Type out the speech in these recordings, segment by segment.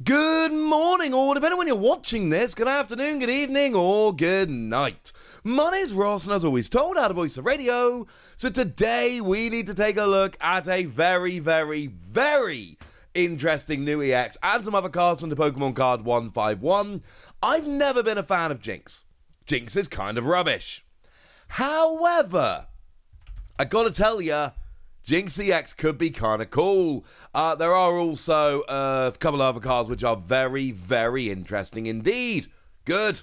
Good morning, or depending on when you're watching this, good afternoon, good evening, or good night. My name's Ross, and as always told, out of Voice of Radio. So today we need to take a look at a very, very, very interesting new EX and some other cards from the Pokémon Card 151. I've never been a fan of Jynx. Jynx is kind of rubbish. However, I gotta tell ya, Jynx EX could be kind of cool. There are also a couple of other cards which are very, very interesting indeed. Good.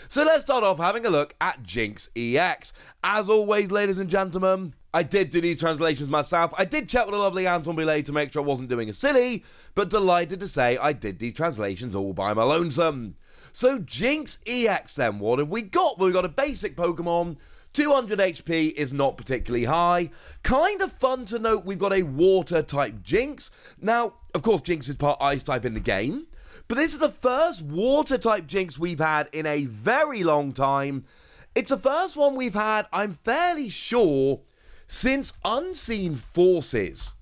So let's start off having a look at Jynx EX. As always, ladies and gentlemen, I did do these translations myself. I did chat with the lovely Anton Belay to make sure I wasn't doing a silly, but delighted to say I did these translations all by my lonesome. So Jynx EX then, what have we got? We've got a basic Pokemon. 200 HP is not particularly high. Kind of fun to note we've got a water-type Jynx. Now, of course, Jynx is part Ice-type in the game, but this is the first water-type Jynx we've had in a very long time. It's the first one we've had, I'm fairly sure, since Unseen Forces.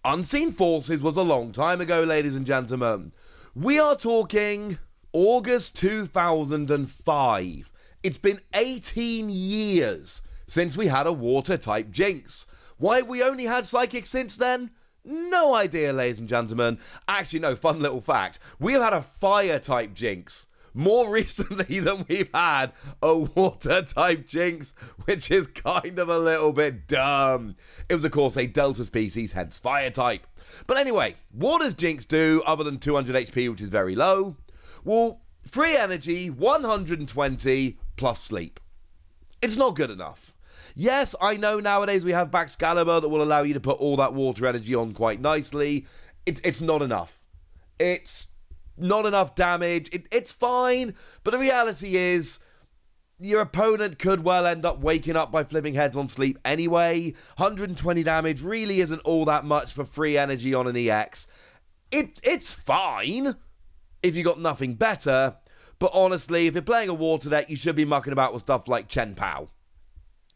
Unseen Forces was a long time ago, ladies and gentlemen. We are talking August 2005. It's been 18 years since we had a water-type Jynx. Why have we only had Psychic since then? No idea, ladies and gentlemen. Actually, no, fun little fact. We have had a Fire-type Jynx more recently than we've had a water-type Jynx, which is kind of a little bit dumb. It was, of course, a Delta species, hence Fire-type. But anyway, what does Jynx do other than 200 HP, which is very low? Well, free energy, 120 plus sleep. It's not good enough. Yes, I know nowadays we have Baxcalibur that will allow you to put all that water energy on quite nicely. It's not enough. It's not enough damage. It's fine, but the reality is your opponent could well end up waking up by flipping heads on sleep anyway. 120 damage really isn't all that much for free energy on an EX. It's fine if you got nothing better. But honestly, if you're playing a water deck, you should be mucking about with stuff like Chen Pao.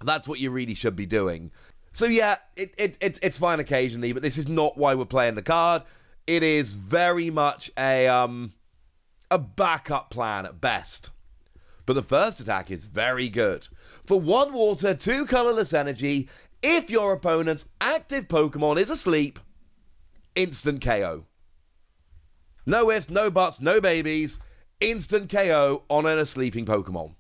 That's what you really should be doing. So yeah, it's fine occasionally, but this is not why we're playing the card. It is very much a backup plan at best. But the first attack is very good. For 1 water, 2 colorless energy, if your opponent's active Pokemon is asleep, instant KO. No ifs, no buts, no babies. Instant KO on a sleeping Pokemon.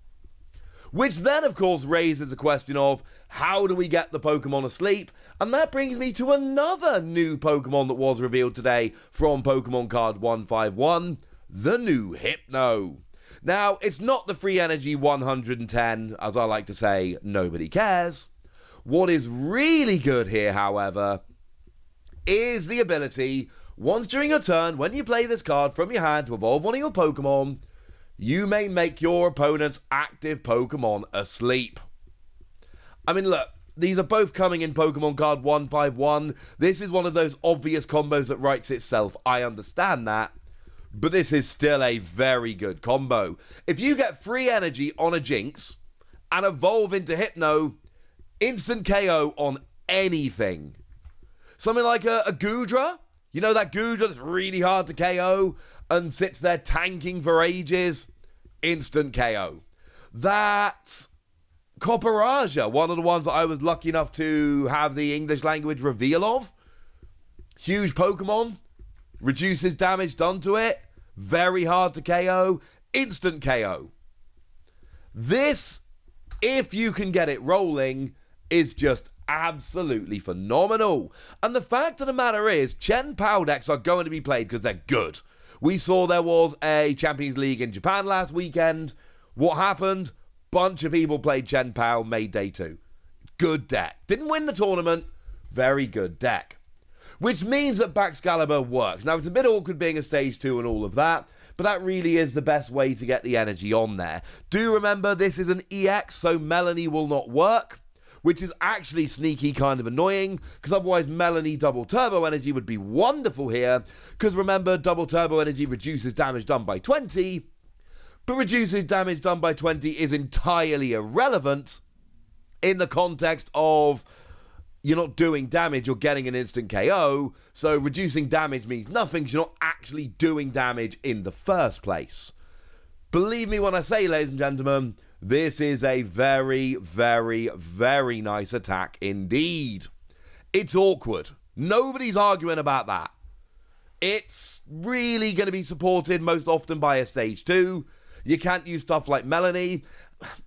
Which then, of course, raises the question of how do we get the Pokemon asleep? And that brings me to another new Pokemon that was revealed today from Pokémon Card 151, the new Hypno. Now, it's not the free energy 110, as I like to say, nobody cares. What is really good here, however, is the ability, once during your turn, when you play this card from your hand to evolve one of your Pokemon, you may make your opponent's active Pokemon asleep. I mean, look, these are both coming in Pokemon Card 151. This is one of those obvious combos that writes itself. I understand that. But this is still a very good combo. If you get free energy on a Jynx and evolve into Hypno, instant KO on anything. Something like a Goodra. You know that Goodra that's really hard to KO and sits there tanking for ages? Instant KO. That Copperaja, one of the ones that I was lucky enough to have the English language reveal of. Huge Pokemon. Reduces damage done to it. Very hard to KO. Instant KO. This, if you can get it rolling, is just absolutely phenomenal. And the fact of the matter is, Chen Pao decks are going to be played because they're good. We saw there was a Champions League in Japan last weekend. What happened? Bunch of people played Chen Pao, made day 2. Good deck. Didn't win the tournament. Very good deck. Which means that Baxcalibur works. Now, it's a bit awkward being a stage 2 and all of that, but that really is the best way to get the energy on there. Do remember, this is an EX, so Melanie will not work, which is actually sneaky kind of annoying, because otherwise Melanie double turbo energy would be wonderful here, because remember, double turbo energy reduces damage done by 20, but reducing damage done by 20 is entirely irrelevant in the context of you're not doing damage, you're getting an instant KO. So reducing damage means nothing because you're not actually doing damage in the first place. Believe me when I say, ladies and gentlemen, this is a very, very, very nice attack indeed. It's awkward. Nobody's arguing about that. It's really going to be supported most often by a stage 2. You can't use stuff like Melanie.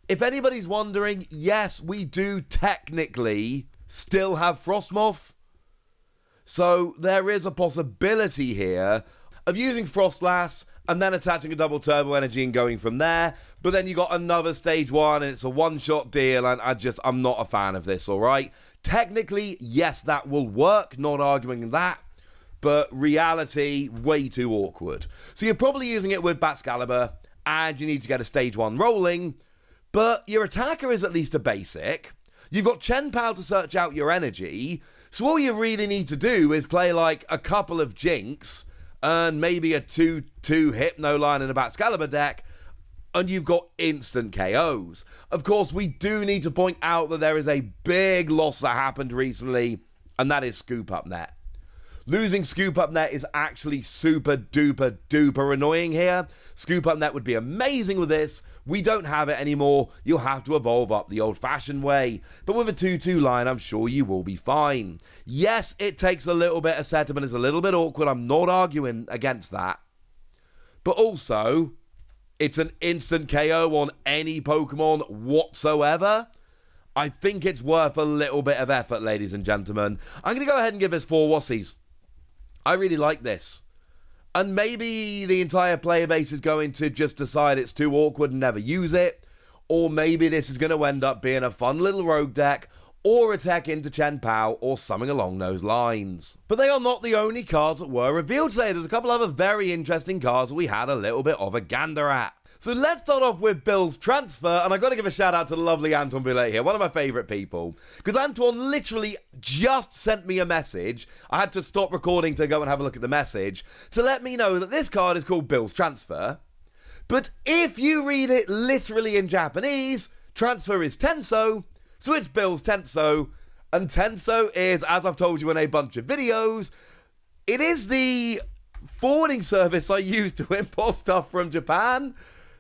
If anybody's wondering, yes, we do technically still have Frostmoth. So there is a possibility here of using Frostlass and then attaching a double turbo energy and going from there. But then you got another stage 1 and it's a one-shot deal, and I'm not a fan of this, all right? Technically, yes, that will work, not arguing that. But reality, way too awkward. So you're probably using it with Baxcalibur, and you need to get a stage 1 rolling. But your attacker is at least a basic. You've got Chen Pao to search out your energy. So all you really need to do is play like a couple of Jinx and maybe a 2-2 Hypno line in a Baxcalibur deck, and you've got instant KOs. Of course, we do need to point out that there is a big loss that happened recently, and that is Scoop Up Net. Losing Scoop Up Net is actually super duper duper annoying here. Scoop Up Net would be amazing with this. We don't have it anymore. You'll have to evolve up the old-fashioned way. But with a 2-2 line, I'm sure you will be fine. Yes, it takes a little bit of setup and it's a little bit awkward. I'm not arguing against that. But also, it's an instant KO on any Pokemon whatsoever. I think it's worth a little bit of effort, ladies and gentlemen. I'm going to go ahead and give this 4 Wassies. I really like this. And maybe the entire player base is going to just decide it's too awkward and never use it. Or maybe this is going to end up being a fun little rogue deck, or a tech into Chen Pao, or something along those lines. But they are not the only cards that were revealed today. There's a couple other very interesting cards that we had a little bit of a gander at. So let's start off with Bill's transfer, and I've got to give a shout out to the lovely Anton Boulet here, one of my favourite people, because Anton literally just sent me a message. I had to stop recording to go and have a look at the message to let me know that this card is called Bill's Transfer, but if you read it literally in Japanese, transfer is Tenso, so it's Bill's Tenso, and Tenso is, as I've told you in a bunch of videos, it is the forwarding service I use to import stuff from Japan.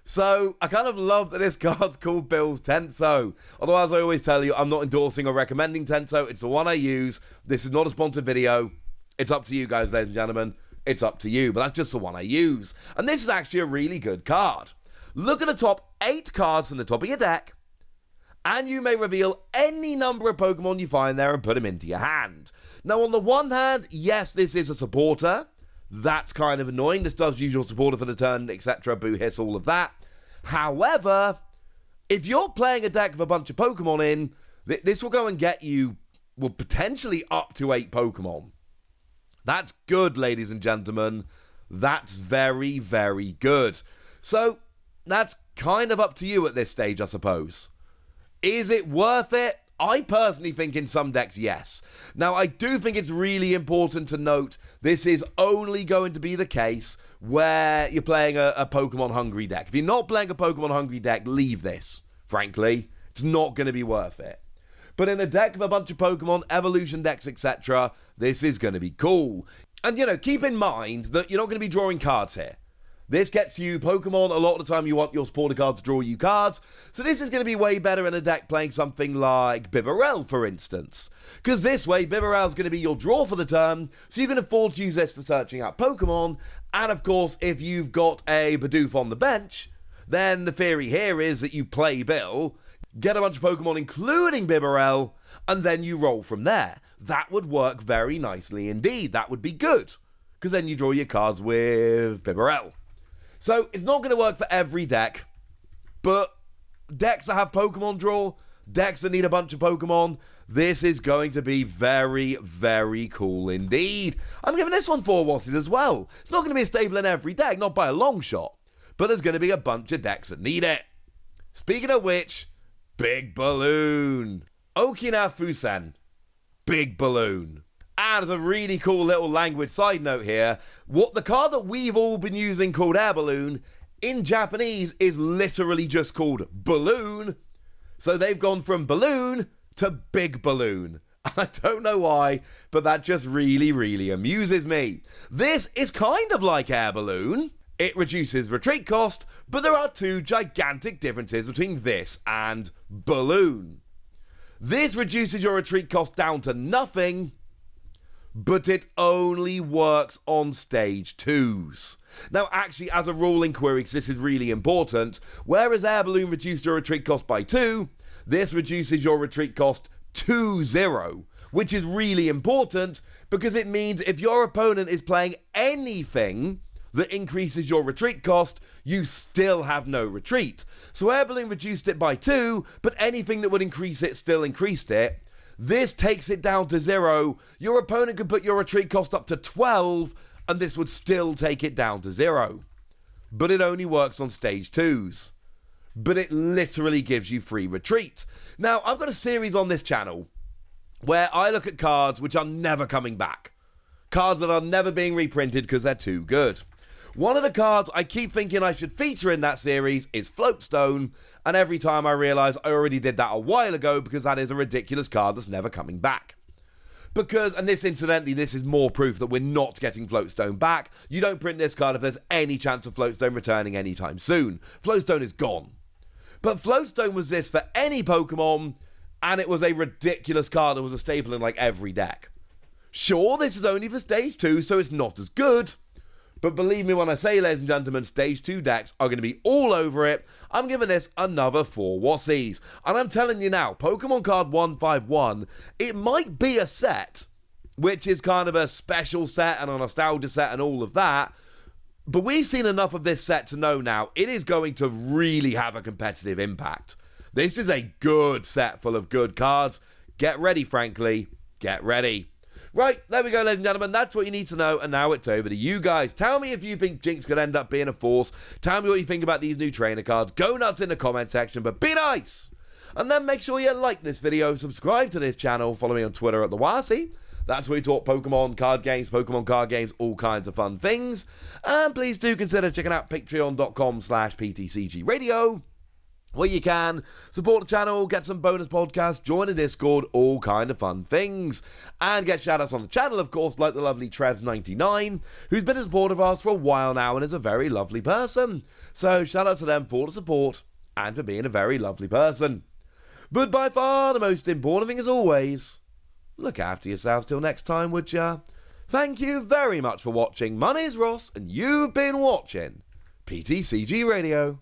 So I kind of love that this card's called Bill's Tenso. Although, as I always tell you, I'm not endorsing or recommending Tenso. It's the one I use. This is not a sponsored video. It's up to you guys, ladies and gentlemen. It's up to you. But that's just the one I use. And this is actually a really good card. Look at the top 8 cards from the top of your deck, and you may reveal any number of Pokemon you find there and put them into your hand. Now, on the one hand, yes, this is a supporter. That's kind of annoying. This does use your supporter for the turn, etc. Boo hiss, all of that. However, if you're playing a deck with a bunch of Pokemon in, this will go and get you, well, potentially up to 8 Pokemon. That's good, ladies and gentlemen. That's very, very good. So, that's kind of up to you at this stage, I suppose. Is it worth it? I personally think in some decks, yes. Now, I do think it's really important to note this is only going to be the case where you're playing a Pokemon-hungry deck. If you're not playing a Pokemon-hungry deck, leave this, frankly. It's not going to be worth it. But in a deck of a bunch of Pokemon, evolution decks, etc., this is going to be cool. And, keep in mind that you're not going to be drawing cards here. This gets you Pokemon. A lot of the time you want your supporter card to draw you cards. So this is going to be way better in a deck playing something like Bibarel, for instance. Because this way, Bibarel is going to be your draw for the turn. So you can afford to use this for searching out Pokemon. And of course, if you've got a Bidoof on the bench, then the theory here is that you play Bill, get a bunch of Pokemon including Bibarel, and then you roll from there. That would work very nicely indeed. That would be good. Because then you draw your cards with Bibarel. So, it's not going to work for every deck, but decks that have Pokemon draw, decks that need a bunch of Pokemon, this is going to be very, very cool indeed. I'm giving this one 4 Wassies as well. It's not going to be a staple in every deck, not by a long shot, but there's going to be a bunch of decks that need it. Speaking of which, Big Balloon. Okina Fusen. Big Balloon. And as a really cool little language side note here, what the card that we've all been using called Air Balloon, in Japanese is literally just called Balloon. So they've gone from Balloon to Big Balloon. I don't know why, but that just really, really amuses me. This is kind of like Air Balloon. It reduces retreat cost, but there are two gigantic differences between this and Balloon. This reduces your retreat cost down to nothing, but it only works on stage 2s. Now, actually, as a rule in queries, this is really important. Whereas Air Balloon reduced your retreat cost by 2, this reduces your retreat cost to 0, which is really important because it means if your opponent is playing anything that increases your retreat cost, you still have no retreat. So Air Balloon reduced it by 2, but anything that would increase it still increased it. This takes it down to 0. Your opponent could put your retreat cost up to 12, and this would still take it down to 0. But it only works on stage 2s. But it literally gives you free retreat. Now, I've got a series on this channel where I look at cards which are never coming back. Cards that are never being reprinted because they're too good. One of the cards I keep thinking I should feature in that series is Floatstone, and every time I realise I already did that a while ago because that is a ridiculous card that's never coming back. Because, and this incidentally, this is more proof that we're not getting Floatstone back. You don't print this card if there's any chance of Floatstone returning anytime soon. Floatstone is gone. But Floatstone was this for any Pokemon, and it was a ridiculous card that was a staple in like every deck. Sure, this is only for stage 2, so it's not as good. But believe me when I say, ladies and gentlemen, stage 2 decks are going to be all over it. I'm giving this another 4 Wassies. And I'm telling you now, Pokémon Card 151, it might be a set, which is kind of a special set and a nostalgia set and all of that. But we've seen enough of this set to know now it is going to really have a competitive impact. This is a good set full of good cards. Get ready, frankly. Get ready. Right, there we go, ladies and gentlemen. That's what you need to know, and now it's over to you guys. Tell me if you think Jinx could end up being a force. Tell me what you think about these new trainer cards. Go nuts in the comment section, but be nice! And then make sure you like this video, subscribe to this channel, follow me on Twitter at @TheWasi. That's where we talk Pokemon card games, Pokemon card games, all kinds of fun things. And please do consider checking out patreon.com/PTCG Radio, where you can support the channel, get some bonus podcasts, join a Discord, all kind of fun things. And get shout-outs on the channel, of course, like the lovely Trevs99, who's been a supporter of ours for a while now and is a very lovely person. So shout-out to them for the support and for being a very lovely person. But by far the most important thing, as always, look after yourselves till next time, would ya? Thank you very much for watching. My name's Ross, and you've been watching PTCG Radio.